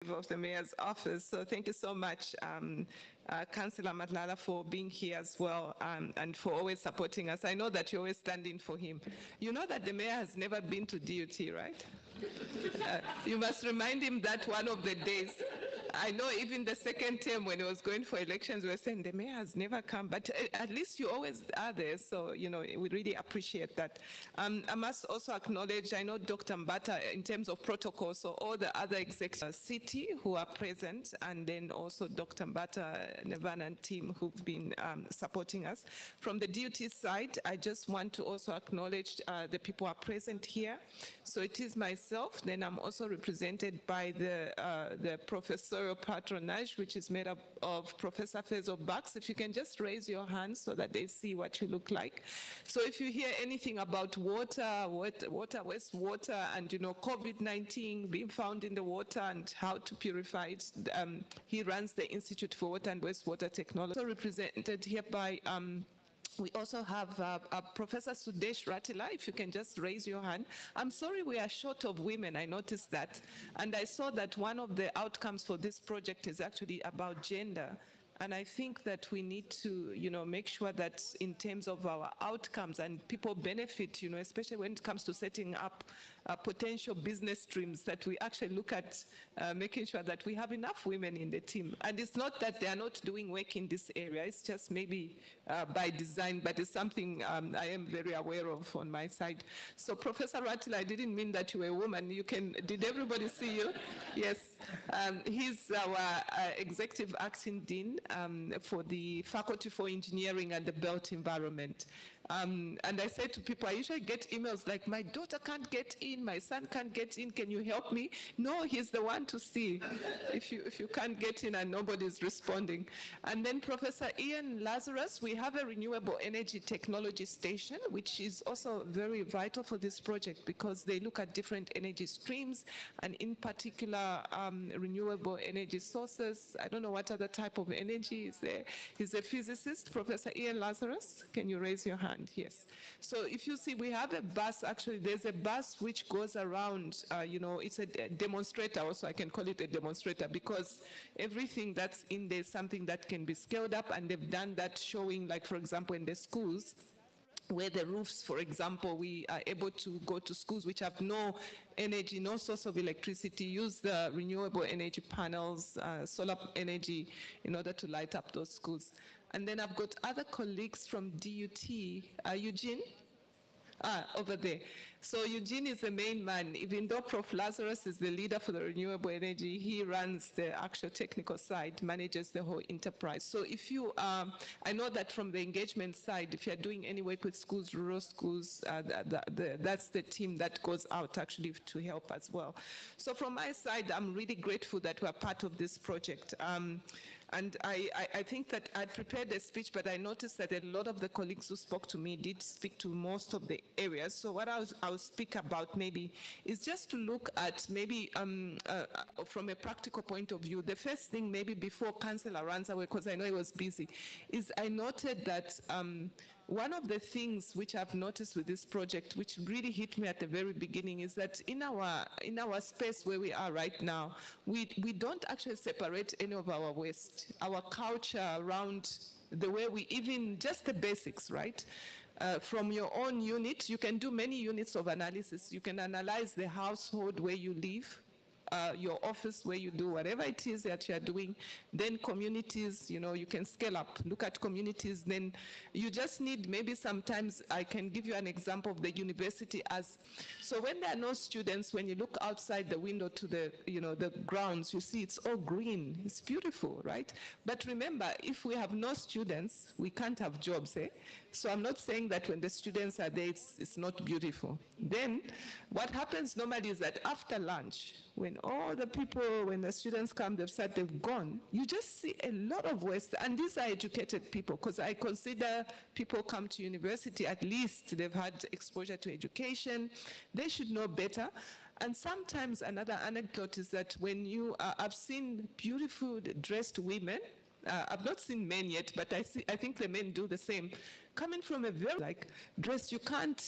of the mayor's office. So thank you so much, Councillor Matlala, for being here as well, and for always supporting us. I know that you always stand in for him. You know that the mayor has never been to DUT, right? You must remind him that one of the days. I know even the second term when he was going for elections, we were saying the mayor has never come, but at least you always are there. So, you know, we really appreciate that. I must also acknowledge, I know Dr. Mbata in terms of protocol, so all the other executives city who are present, and then also Dr. Mbata, Nirvana and team who've been supporting us. From the DUT side, I just want to also acknowledge the people who are present here. So it is myself, then I'm also represented by the professorial patronage, which is made up of Professor Fezo Bax. If you can just raise your hand so that they see what you look like. So if you hear anything about water, wastewater, and you know COVID-19 being found in the water and how to purify it, he runs the Institute for Water and Wastewater Technology. Also represented here by we also have Professor Sudesh Ratila, if you can just raise your hand. I'm sorry we are short of women, I noticed that. And I saw that one of the outcomes for this project is actually about gender. And I think that we need to, you know, make sure that in terms of our outcomes and people benefit, you know, especially when it comes to setting up potential business streams, that we actually look at making sure that we have enough women in the team. And it's not that they are not doing work in this area, it's just maybe by design, but it's something I am very aware of on my side. So Professor Ratila, I didn't mean that you were a woman. You can, did everybody see you? Yes. He's our Executive Acting Dean for the Faculty for Engineering and the Built Environment. And I say to people, I usually get emails like, my daughter can't get in, my son can't get in, can you help me? No, he's the one to see if you can't get in and nobody's responding. And then Professor Ian Lazarus, we have a renewable energy technology station, which is also very vital for this project because they look at different energy streams and in particular renewable energy sources. I don't know what other type of energy is there. He's a physicist, Professor Ian Lazarus. Can you raise your hand? Yes. So if you see, we have a bus, actually, there's a bus which goes around, you know, it's a demonstrator also, I can call it a demonstrator because everything that's in there is something that can be scaled up, and they've done that showing, like, for example, in the schools, where the roofs, for example, we are able to go to schools which have no energy, no source of electricity, use the renewable energy panels, solar energy in order to light up those schools. And then I've got other colleagues from DUT. Eugene? Over there. So Eugene is the main man. Even though Prof. Lazarus is the leader for the renewable energy, he runs the actual technical side, manages the whole enterprise. So if you, I know that from the engagement side, if you're doing any work with schools, rural schools, that's the team that goes out actually to help as well. So from my side, I'm really grateful that we're part of this project. And I think that I prepared a speech, but I noticed that a lot of the colleagues who spoke to me did speak to most of the areas. So what I'll speak about maybe is just to look at maybe from a practical point of view. The first thing maybe before Councillor runs away, because I know he was busy, is I noted that one of the things which I've noticed with this project, which really hit me at the very beginning, is that in our space where we are right now, we don't actually separate any of our waste. Our culture around the way we even, just the basics, right? From your own unit, you can do many units of analysis. You can analyze the household where you live, your office where you do whatever it is that you're doing. Then communities, you know, you can scale up, look at communities. Then you just need, maybe sometimes I can give you an example of the university as, so when there are no students, when you look outside the window to the, you know, the grounds, you see it's all green, it's beautiful, right? But remember, if we have no students, we can't have jobs, eh? So I'm not saying that when the students are there, it's not beautiful. Then what happens normally is that after lunch, when all the people, when the students come, they've said they've gone, you just see a lot of waste. And these are educated people, because I consider people come to university, at least they've had exposure to education, they should know better. And sometimes another anecdote is that when you, I've seen beautiful dressed women, I've not seen men yet, but I think the men do the same, coming from a very like dress, you can't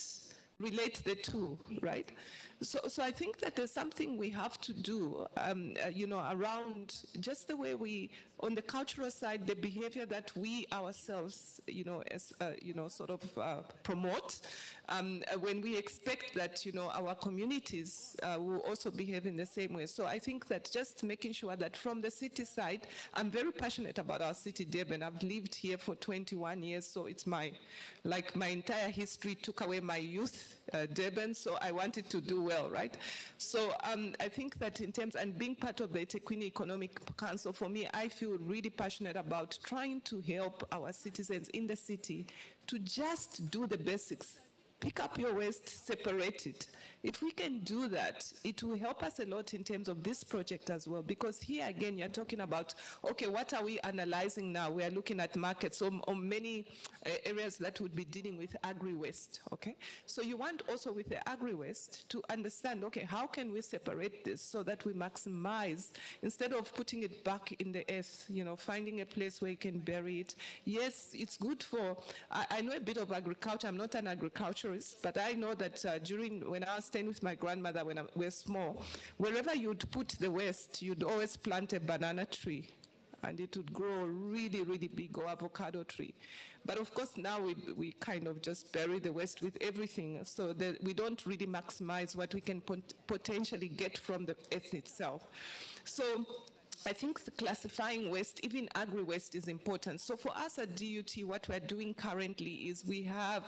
relate the two, right? So I think that there's something we have to do, around just the way we, on the cultural side, the behavior that we ourselves, sort of promote, when we expect that, our communities will also behave in the same way. So I think that just making sure that from the city side, I'm very passionate about our city, Durban. I've lived here for 21 years, so it's my entire history took away my youth, Durban, so I wanted to do well, right? So I think that in terms, and being part of the eThekwini Economic Council, for me, I feel really passionate about trying to help our citizens in the city to just do the basics. Pick up your waste, separate it. If we can do that, it will help us a lot in terms of this project as well, because here again, you're talking about, okay, what are we analyzing now? We are looking at markets on many areas that would be dealing with agri-waste, okay? So you want also with the agri-waste to understand, okay, how can we separate this so that we maximize, instead of putting it back in the earth, finding a place where you can bury it. Yes, it's good for, I know a bit of agriculture. I'm not an agriculturist, but I know that when I was staying with my grandmother when we were small, wherever you'd put the waste, you'd always plant a banana tree, and it would grow really, really big, or avocado tree. But of course now we kind of just bury the waste with everything, so that we don't really maximize what we can potentially get from the earth itself. So I think the classifying waste, even agri-waste, is important. So for us at DUT, what we're doing currently is we are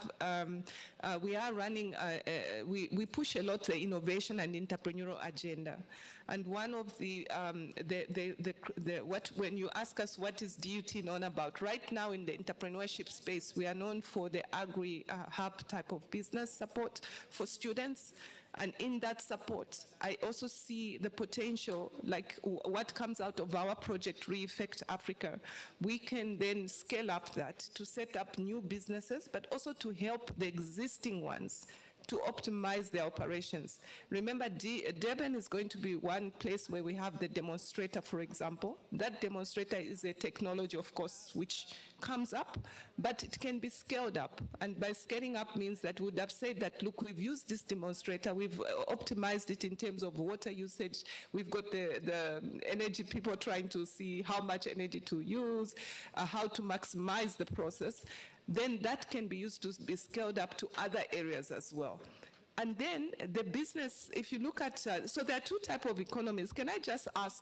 running, we push a lot the innovation and entrepreneurial agenda. And one of when you ask us what is DUT known about, right now in the entrepreneurship space, we are known for the agri-hub type of business support for students. And in that support, I also see the potential, like what comes out of our project, REFFECT Africa. We can then scale up that to set up new businesses, but also to help the existing ones to optimize their operations. Remember, Durban is going to be one place where we have the demonstrator, for example. That demonstrator is a technology, of course, which comes up, but it can be scaled up. And by scaling up means that we would have said that, look, we've used this demonstrator, we've optimized it in terms of water usage, we've got the energy people trying to see how much energy to use, how to maximize the process. Then that can be used to be scaled up to other areas as well. And then the business, if you look at, so there are two types of economies. Can I just ask,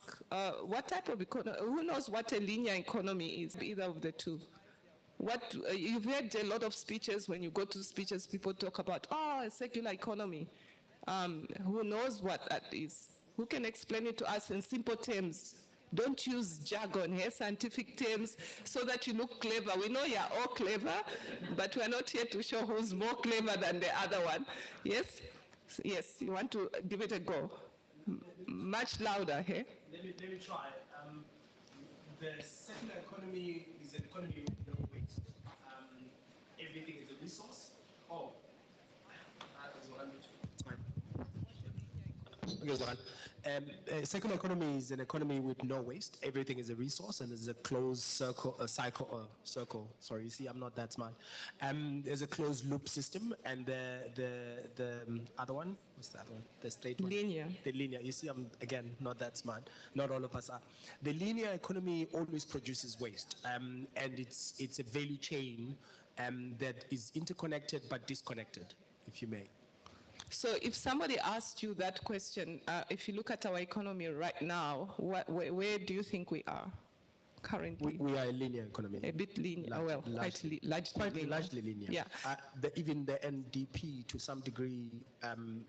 what type of economy, who knows what a linear economy is, either of the two? You've heard a lot of speeches. When you go to speeches, people talk about, a circular economy. Who knows what that is? Who can explain it to us in simple terms? Don't use jargon here, scientific terms, so that you look clever. We know you're all clever, but we're not here to show who's more clever than the other one. Yes? Yes, you want to give it a go. Much louder here. Let me try. The circular economy is an economy with no waste. Everything is a resource. Circular economy is an economy with no waste. Everything is a resource, and there's a closed circle. Sorry, you see, I'm not that smart. There's a closed loop system, and the other one, what's that one? The straight one. Linear. The linear. You see, I'm again not that smart. Not all of us are. The linear economy always produces waste, and it's a value chain that is interconnected but disconnected, if you may. So if somebody asked you that question, if you look at our economy right now, where do you think we are currently? We are a linear economy. A bit linear, largely linear. Yeah. Even the NDP, to some degree,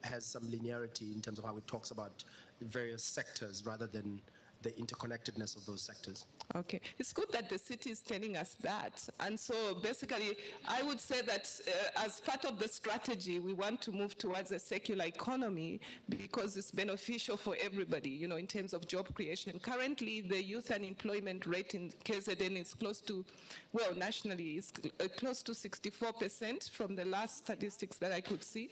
has some linearity in terms of how it talks about various sectors rather than the interconnectedness of those sectors. Okay, it's good that the city is telling us that. And so basically, I would say that as part of the strategy, we want to move towards a circular economy because it's beneficial for everybody, in terms of job creation. Currently, the youth unemployment rate in KZN is close to, well, nationally, is close to 64% from the last statistics that I could see.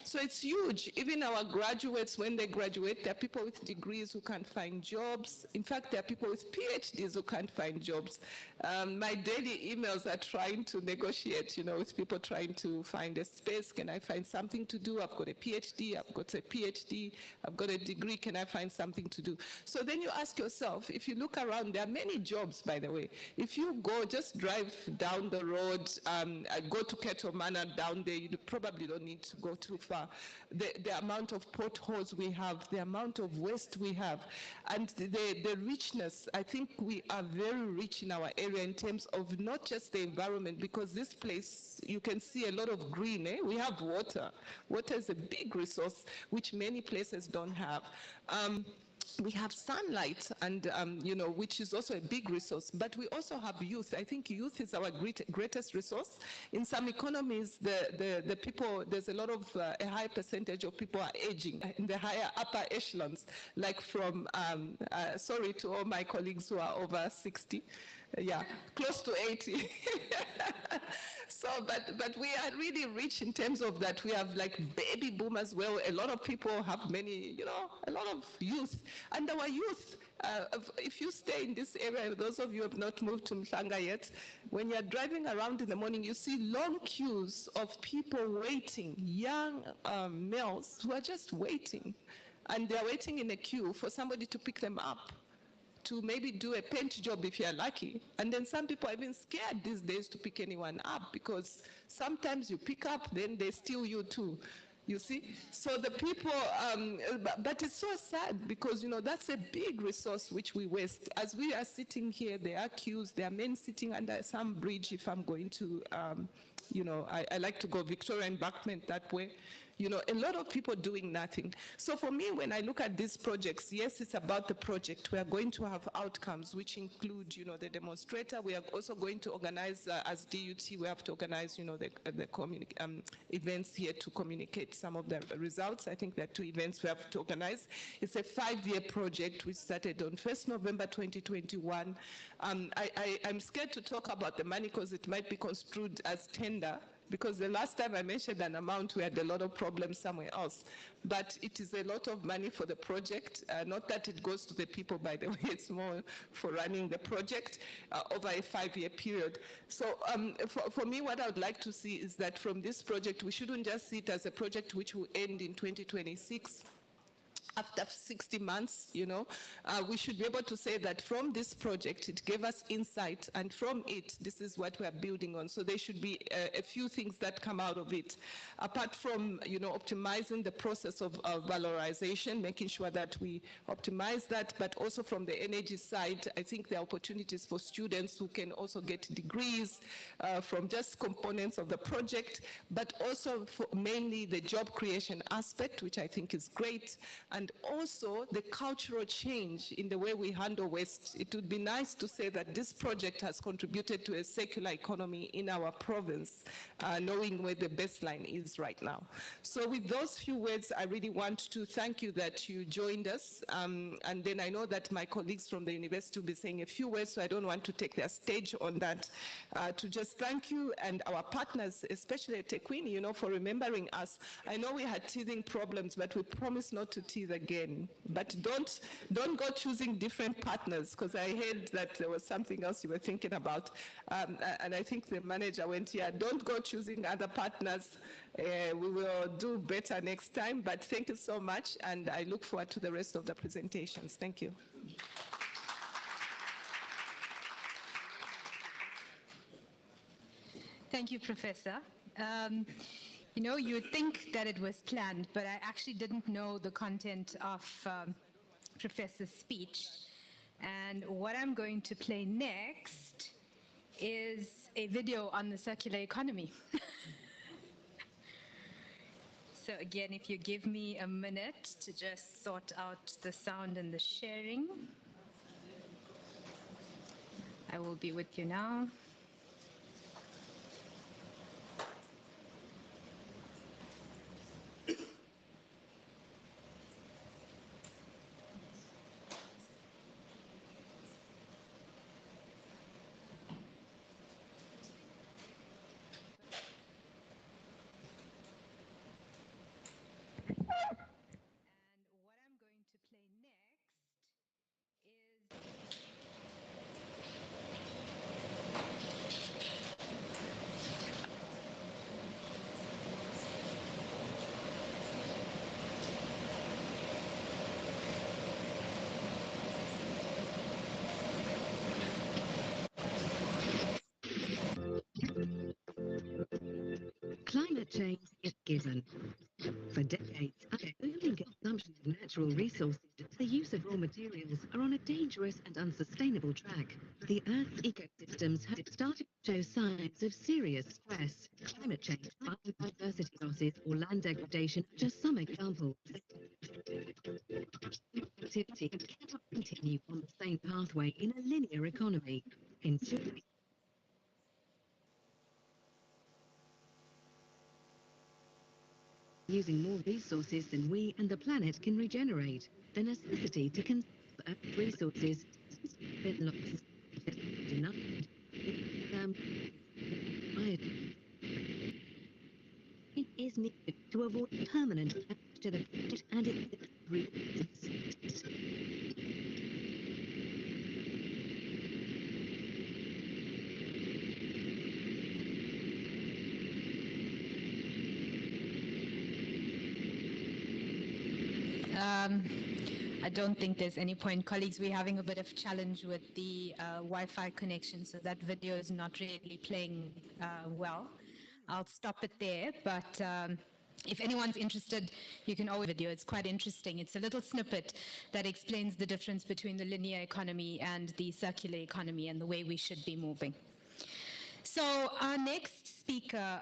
So it's huge. Even our graduates, when they graduate, there are people with degrees who can't find jobs. In fact, there are people with PhDs who can't find jobs. My daily emails are trying to negotiate, with people trying to find a space. Can I find something to do? I've got a PhD, I've got a degree, can I find something to do? So then you ask yourself, if you look around, there are many jobs, by the way. If you go, just drive down the road, go to Keto Manor down there, you probably don't need to go too far. The amount of potholes we have, the amount of waste we have, and the richness, I think we are very rich in our area in terms of not just the environment, because this place, you can see a lot of green. We have water. Water is a big resource, which many places don't have. We have sunlight, and which is also a big resource, but we also have youth. I think youth is our greatest resource. In some economies, the people, there's a lot of, a high percentage of people are aging in the higher upper echelons, like from, sorry to all my colleagues who are over 60, yeah, close to 80. So, but we are really rich in terms of that. We have like baby boomers. Well, a lot of people have many, a lot of youth. And our youth, if you stay in this area, those of you who have not moved to Mhlanga yet, when you're driving around in the morning, you see long queues of people waiting, young males who are just waiting. And they're waiting in a queue for somebody to pick them up, to maybe do a paint job if you're lucky. And then some people are even scared these days to pick anyone up, because sometimes you pick up, then they steal you too. You see? So the people, but it's so sad, because, that's a big resource which we waste. As we are sitting here, there are queues, there are men sitting under some bridge. If I'm going to, I like to go Victoria Embankment that way. A lot of people doing nothing. So for me, when I look at these projects, yes, it's about the project. We are going to have outcomes, which include, the demonstrator. We are also going to organize, as DUT, we have to organize, the events here to communicate some of the results. I think there are 2 events we have to organize. It's a 5-year project which started on 1st November 2021. I'm scared to talk about the money because it might be construed as tender, because the last time I mentioned an amount, we had a lot of problems somewhere else. But it is a lot of money for the project, not that it goes to the people, by the way, it's more for running the project over a 5-year period. So for me, what I would like to see is that from this project, we shouldn't just see it as a project which will end in 2026. After 60 months, we should be able to say that from this project, it gave us insight, and from it, this is what we are building on. So there should be a few things that come out of it. Apart from, optimizing the process of valorization, making sure that we optimize that, but also from the energy side, I think there are opportunities for students who can also get degrees from just components of the project, but also for mainly the job creation aspect, which I think is great, and also the cultural change in the way we handle waste. It would be nice to say that this project has contributed to a circular economy in our province, knowing where the baseline is right now. So with those few words, I really want to thank you that you joined us. And then I know that my colleagues from the university will be saying a few words, so I don't want to take their stage on that. To just thank you and our partners, especially Tekwini, for remembering us. I know we had teething problems, but we promise not to teeth again. But don't go choosing different partners, because I heard that there was something else you were thinking about. And I think the manager went here, don't go choosing other partners. We will do better next time, but thank you so much, and I look forward to the rest of the presentations. Thank you. Thank you, Professor. You'd think that it was planned, but I actually didn't know the content of Professor's speech. And what I'm going to play next is a video on the circular economy. So again, if you give me a minute to just sort out the sound and the sharing, I will be with you now. change is given. For decades, booming consumption of natural resources, the use of raw materials are on a dangerous and unsustainable track. The Earth's ecosystems have started to show signs of serious stress. Climate change, biodiversity losses, or land degradation are just some examples. Activity cannot continue on the same pathway in a linear economy. Using more resources than we and the planet can regenerate. The necessity to conserve Earth's resources it is needed to avoid permanent damage to the planet and its resources. I don't think there's any point. Colleagues, we're having a bit of challenge with the Wi-Fi connection, so that video is not really playing well. I'll stop it there, but if anyone's interested, you can always video. It's quite interesting. It's a little snippet that explains the difference between the linear economy and the circular economy and the way we should be moving. So our next speaker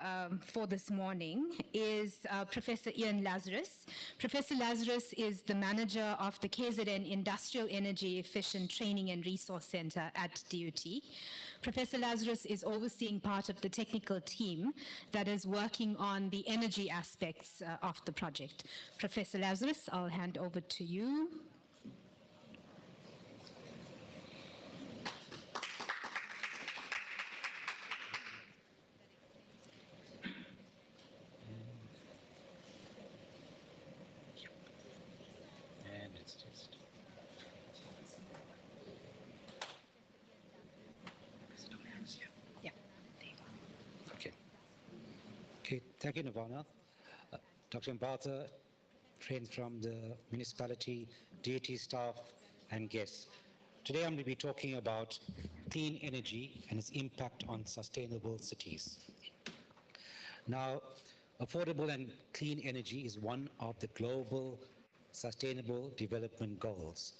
for this morning is Professor Ian Lazarus. Professor Lazarus is the manager of the KZN Industrial Energy Efficient Training and Resource Center at DUT. Professor Lazarus is overseeing part of the technical team that is working on the energy aspects of the project. Professor Lazarus, I'll hand over to you. Okay, thank you, Nirvana. Dr. Mbatha, friends from the municipality, DUT staff, and guests. Today I'm going to be talking about clean energy and its impact on sustainable cities. Now, affordable and clean energy is one of the global sustainable development goals.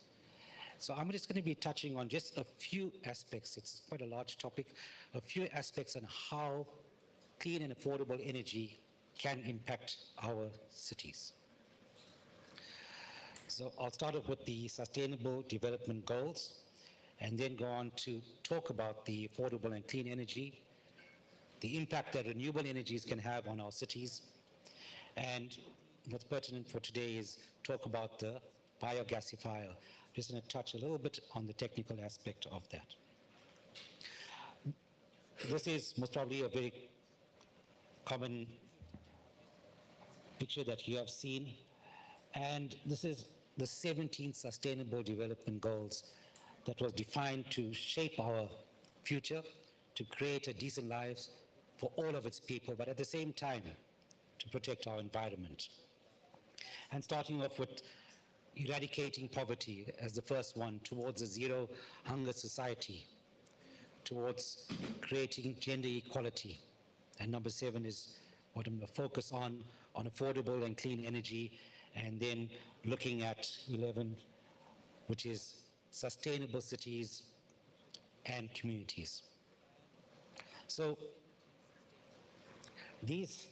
So I'm just going to be touching on just a few aspects. It's quite a large topic, a few aspects on how clean and affordable energy can impact our cities. So I'll start off with the Sustainable Development Goals and then go on to talk about the affordable and clean energy, the impact that renewable energies can have on our cities, and what's pertinent for today is talk about the biogasifier. I'm just going to touch a little bit on the technical aspect of that. This is most probably a very common picture that you have seen, and this is the 17 Sustainable Development Goals that was defined to shape our future, to create a decent lives for all of its people, but at the same time to protect our environment. And starting off with eradicating poverty as the first one, towards a zero hunger society, towards creating gender equality. And number 7 is what I'm going to focus on affordable and clean energy, and then looking at 11, which is sustainable cities and communities. So these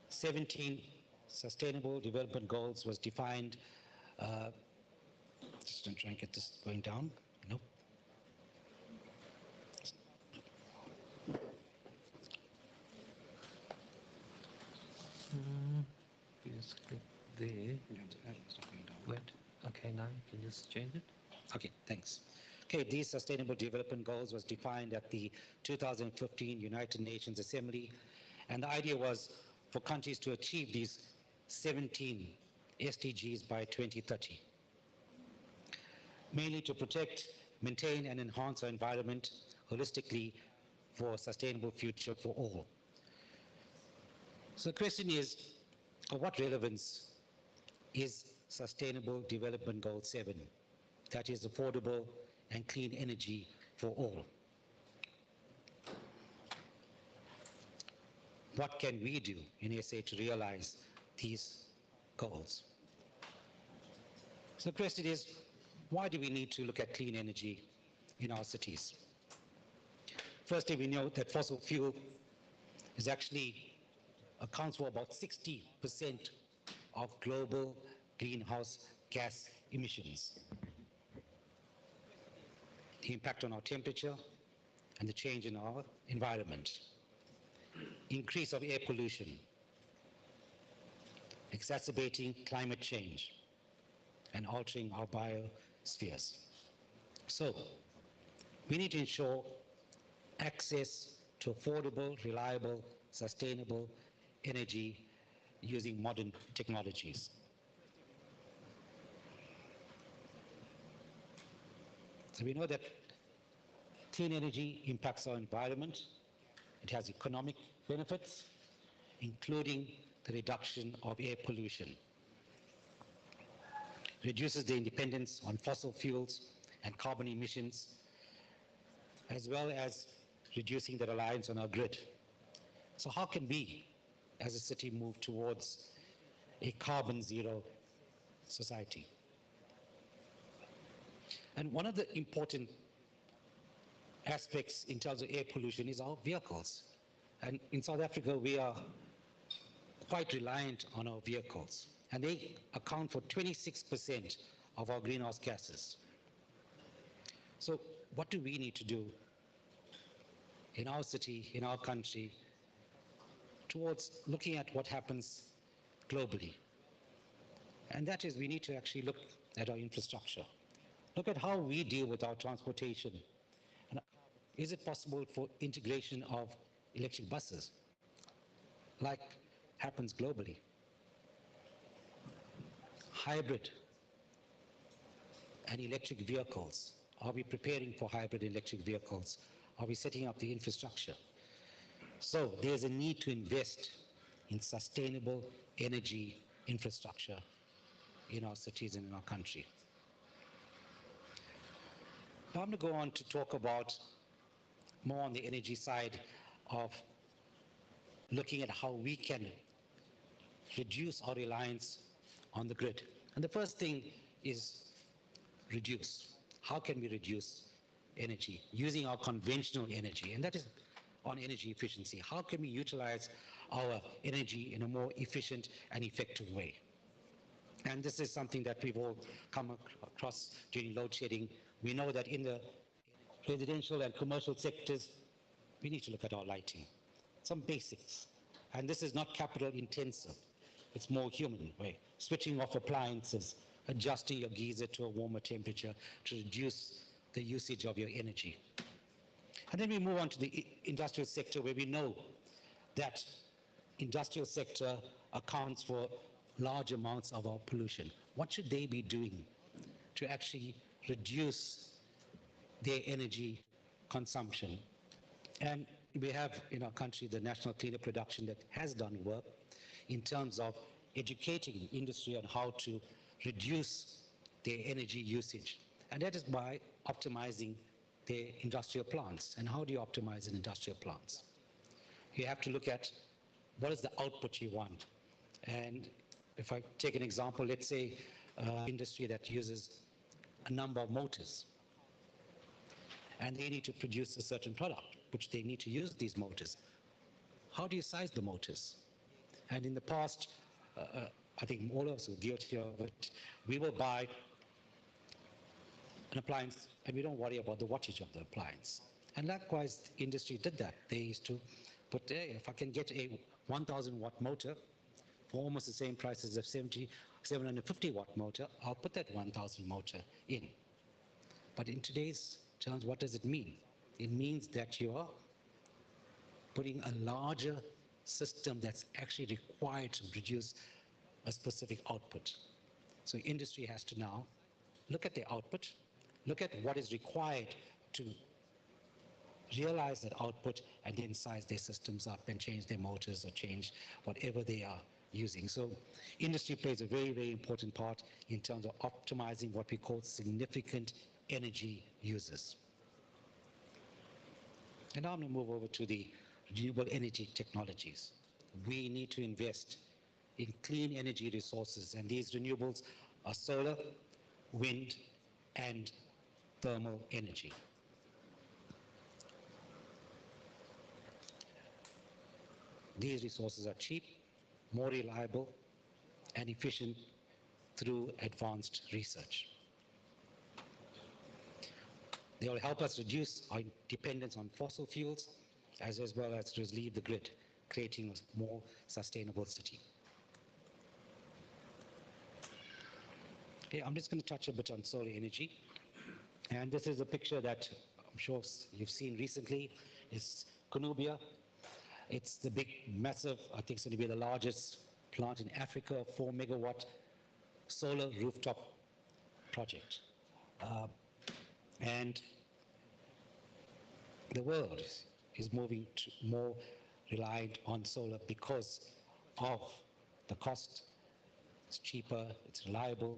17 Sustainable Development Goals was defined, just going to try and get this going down, nope. You just click there. Wait. Okay, now you can just change it. Okay, thanks. Okay, these Sustainable Development Goals was defined at the 2015 United Nations Assembly, and the idea was for countries to achieve these 17 SDGs by 2030, mainly to protect, maintain, and enhance our environment holistically for a sustainable future for all. So the question is, of what relevance is Sustainable Development Goal 7, that is affordable and clean energy for all? what can we do in SA to realize these goals? So the question is, why do we need to look at clean energy in our cities? Firstly, we know that fossil fuel is actually accounts for about 60% of global greenhouse gas emissions. The impact on our temperature and the change in our environment. Increase of air pollution, exacerbating climate change, and altering our biospheres. So, we need to ensure access to affordable, reliable, sustainable energy using modern technologies. So we know that clean energy impacts our environment. It has economic benefits, including the reduction of air pollution. Reduces the dependence on fossil fuels and carbon emissions, as well as reducing the reliance on our grid. So how can we, as a city, move towards a carbon zero society? And one of the important aspects in terms of air pollution is our vehicles. And in South Africa, we are quite reliant on our vehicles, and they account for 26% of our greenhouse gases. So what do we need to do in our city, in our country, towards looking at what happens globally? And that is, we need to actually look at our infrastructure. Look at how we deal with our transportation. And is it possible for integration of electric buses, like happens globally? Hybrid and electric vehicles. Are we preparing for hybrid electric vehicles? Are we setting up the infrastructure? So there's a need to invest in sustainable energy infrastructure in our cities and in our country. Now I'm going to go on to talk about more on the energy side of looking at how we can reduce our reliance on the grid. And the first thing is reduce. How can we reduce energy using our conventional energy? And that is on energy efficiency. How can we utilize our energy in a more efficient and effective way? And this is something that we've all come across during load shedding. We know that in the residential and commercial sectors, we need to look at our lighting. Some basics. And this is not capital intensive. It's more human way. Switching off appliances, adjusting your geyser to a warmer temperature to reduce the usage of your energy. And then we move on to the industrial sector, where we know that industrial sector accounts for large amounts of our pollution. What should they be doing to actually reduce their energy consumption? And we have in our country the National Cleaner Production that has done work in terms of educating industry on how to reduce their energy usage. And that is by optimizing their industrial plants. And how do you optimize an industrial plants? You have to look at what is the output you want. And if I take an example, let's say industry that uses a number of motors, and they need to produce a certain product, which they need to use these motors. How do you size the motors? And in the past, I think all of us are guilty of it. We will buy an appliance and we don't worry about the wattage of the appliance. And likewise, the industry did that. They used to put there, if I can get a 1,000 watt motor for almost the same price as a 750 watt motor, I'll put that 1,000 motor in. But in today's terms, what does it mean? It means that you are putting a larger system that's actually required to produce a specific output. So industry has to now look at the output, look at what is required to realize that output, and then size their systems up and change their motors or change whatever they are using. So industry plays a very, very important part in terms of optimizing what we call significant energy users. And now I'm going to move over to the renewable energy technologies. we need to invest in clean energy resources, and these renewables are solar, wind, and thermal energy. These resources are cheap, more reliable, and efficient through advanced research. They will help us reduce our dependence on fossil fuels, as well as relieve the grid, creating a more sustainable city. Okay, I'm just going to touch a bit on solar energy. And this is a picture that I'm sure you've seen recently. It's Kunubia. It's the big, massive, I think it's going to be the largest plant in Africa, 4 megawatt solar rooftop project. And the world is moving to more reliant on solar because of the cost. It's cheaper, it's reliable,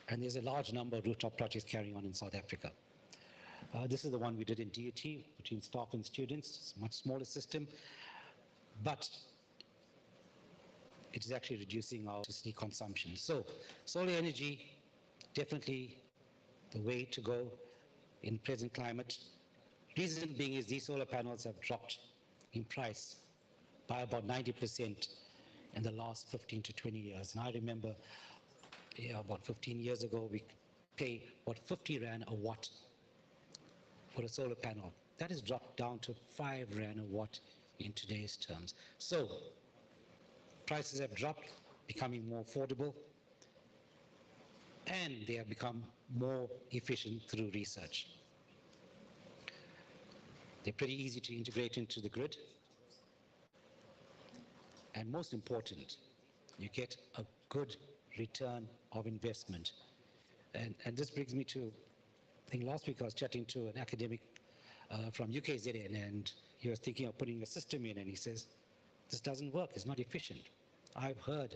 and there's a large number of rooftop projects carrying on in South Africa. This is the one we did in DUT between staff and students. It's a much smaller system, but it is actually reducing our electricity consumption. So solar energy, definitely the way to go in present climate. Reason being is these solar panels have dropped in price by about 90% in the last 15 to 20 years. And I remember about 15 years ago, we pay about 50 Rand a watt for a solar panel. That has dropped down to 5 Rand a watt in today's terms. So prices have dropped, becoming more affordable, and they have become more efficient through research. They're pretty easy to integrate into the grid. And most important, you get a good return of investment. And this brings me to, I think last week I was chatting to an academic from UKZN, and he was thinking of putting a system in, and he says, this doesn't work, it's not efficient. I've heard.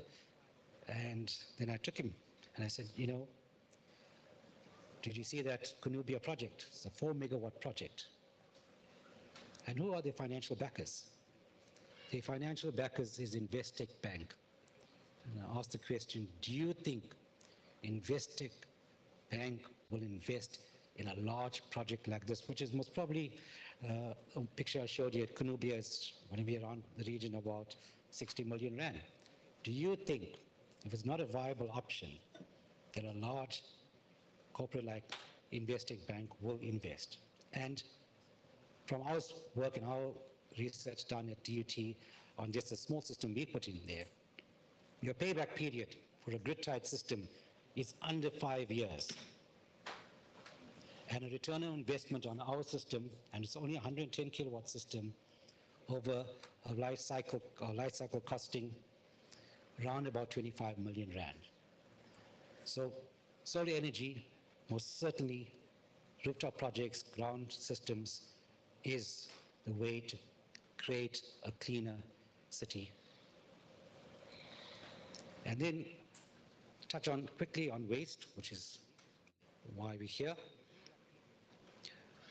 And then I took him and I said, you know, did you see that Kunubia project? It's a 4 megawatt project. And who are the financial backers? The financial backers is Investec Bank. And I asked the question, do you think Investec Bank will invest in a large project like this, which is most probably, a picture I showed you at Kunubia is going to be around the region of about 60 million Rand. Do you think, if it's not a viable option, that a large corporate like Investec Bank will invest? And from our work and our research done at DUT on just a small system we put in there, your payback period for a grid-tied system is under 5 years. And a return on investment on our system, and it's only a 110 kilowatt system, over a life cycle costing around about 25 million Rand. So solar energy, most certainly rooftop projects, ground systems, is the way to create a cleaner city. And then touch on quickly on waste, which is why we're here.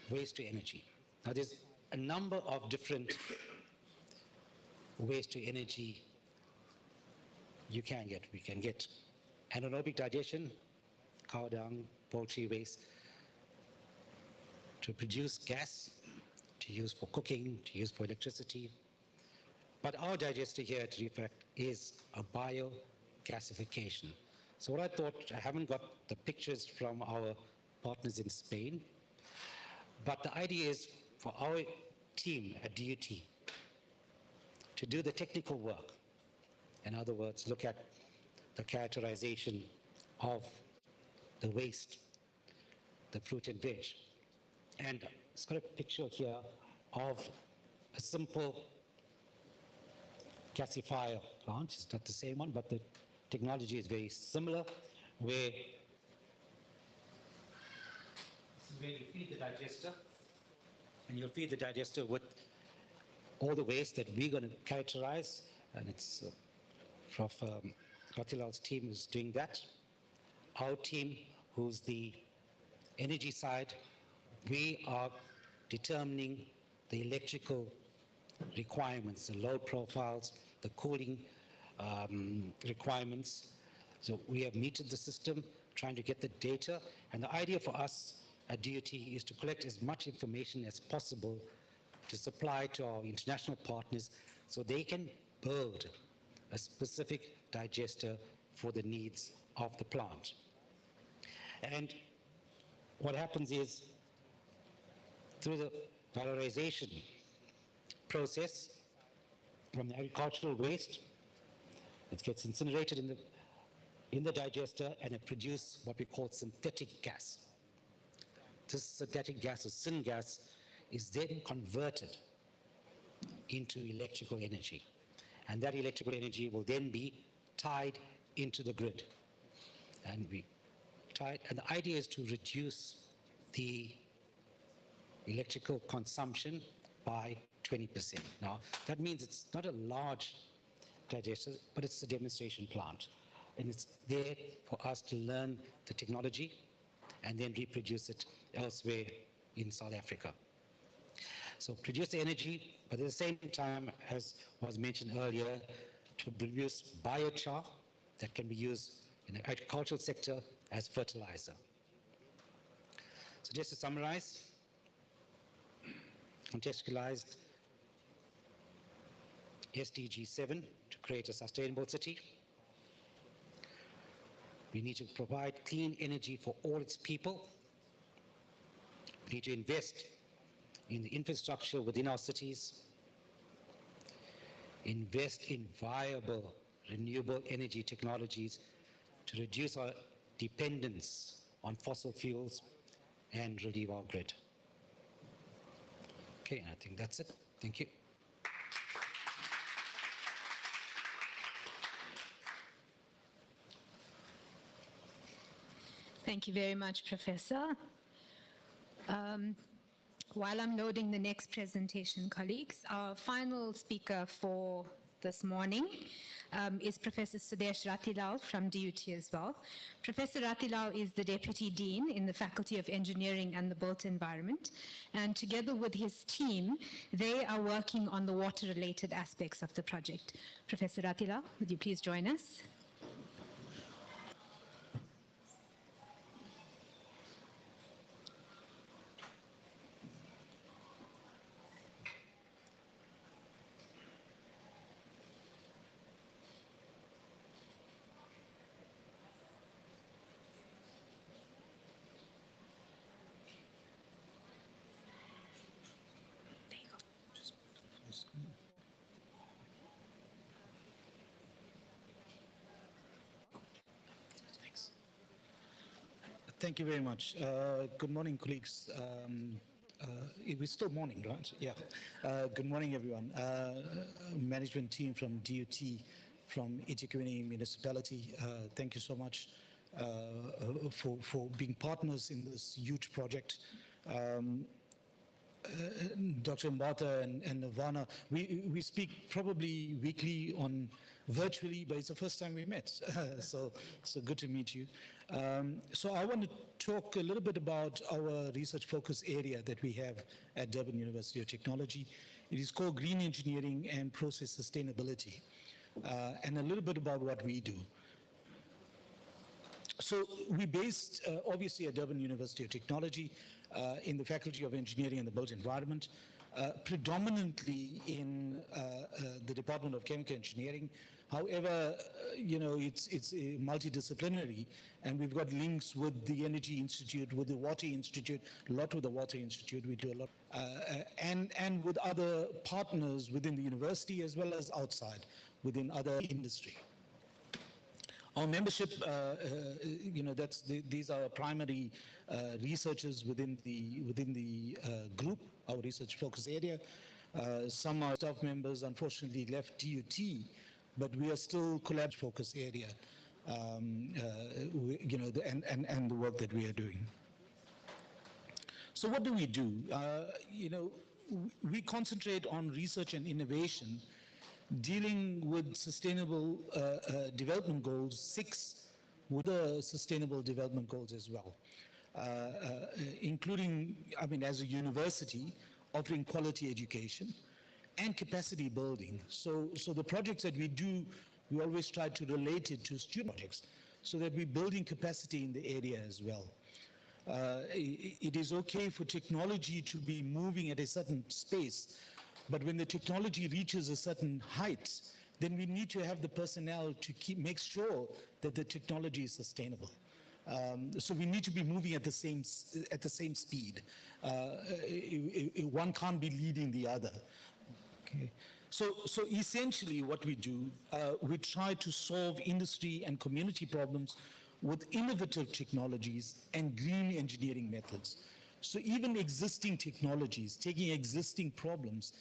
Waste to energy. Now there's a number of different waste to energy you can get. We can get anaerobic digestion, cow dung, poultry waste, to produce gas, to use for cooking, to use for electricity. But our digester here at REFFECT is a biogasification. So what I thought, I haven't got the pictures from our partners in Spain, but the idea is for our team at DUT to do the technical work. In other words, look at the characterization of the waste, the fruit and veg. And it's got a picture here of a simple gasifier plant. It's not the same one, but the technology is very similar, where you feed the digester, and you'll feed the digester with all the waste that we're going to characterize, and it's Prof. Katilal's team is doing that. Our team, who's the energy side, we are determining the electrical requirements, the load profiles, the cooling requirements. So we have metered the system, trying to get the data, and the idea for us at DOT is to collect as much information as possible to supply to our international partners so they can build a specific digester for the needs of the plant. And what happens is, through the valorization process from the agricultural waste, it gets incinerated in the digester, and it produces what we call synthetic gas. This synthetic gas, or syngas, is then converted into electrical energy. And that electrical energy will then be tied into the grid. And the idea is to reduce the electrical consumption by 20%. Now, that means it's not a large digester, but it's a demonstration plant. And it's there for us to learn the technology and then reproduce it elsewhere in South Africa. So produce the energy, but at the same time, as was mentioned earlier, to produce biochar that can be used in the agricultural sector as fertilizer. So just to summarize, contextualized SDG 7 to create a sustainable city. We need to provide clean energy for all its people. We need to invest in the infrastructure within our cities, invest in viable renewable energy technologies to reduce our dependence on fossil fuels and relieve our grid. Okay, and I think that's it. Thank you. Thank you very much, Professor. While I'm loading the next presentation, colleagues, our final speaker for this morning is Professor Sudesh Ratilal from DUT as well. Professor Ratilal is the Deputy Dean in the Faculty of Engineering and the Built Environment, and together with his team, they are working on the water-related aspects of the project. Professor Ratilal, would you please join us? Thank you very much. Good morning, colleagues. It was still morning, right? Yeah. Good morning, everyone. Management team from DUT, from eThekwini Municipality, thank you so much for being partners in this huge project. Dr. Mbata and Nirvana, we speak probably weekly on virtually, but it's the first time we met. so good to meet you. So I want to talk a little bit about our research focus area that we have at Durban University of Technology. It is called Green Engineering and Process Sustainability, and a little bit about what we do. So we based, obviously, at Durban University of Technology in the Faculty of Engineering and the Built Environment, predominantly in the Department of Chemical Engineering. However, you know, it's multidisciplinary, and we've got links with the Energy Institute, with the Water Institute, a lot with the Water Institute. We do a lot, and with other partners within the university as well as outside within other industry. Our membership, you know, these are primary researchers within the group, our research focus area. Some are staff members, unfortunately, left DUT, but we are still collaborative focus area, you know, and the work that we are doing. So what do? You know, we concentrate on research and innovation, dealing with sustainable development goals, 6 with the sustainable development goals as well, including, I mean, as a university, offering quality education, and capacity building. So the projects that we do, we always try to relate it to student projects so that we're building capacity in the area as well. It is okay for technology to be moving at a certain space, but when the technology reaches a certain height, then we need to have the personnel to make sure that the technology is sustainable. So we need to be moving at the same speed. One can't be leading the other. Okay. So essentially what we do, we try to solve industry and community problems with innovative technologies and green engineering methods. So even existing technologies, taking existing problems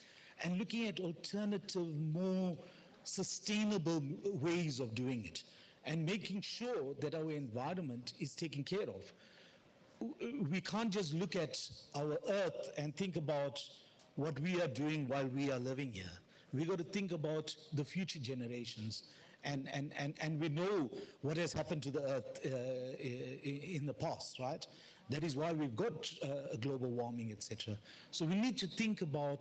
and looking at alternative, more sustainable ways of doing it and making sure that our environment is taken care of. We can't just look at our earth and think about what we are doing while we are living here. We got to think about the future generations, and we know what has happened to the earth in the past, right? That is why we've got global warming, etc. So we need to think about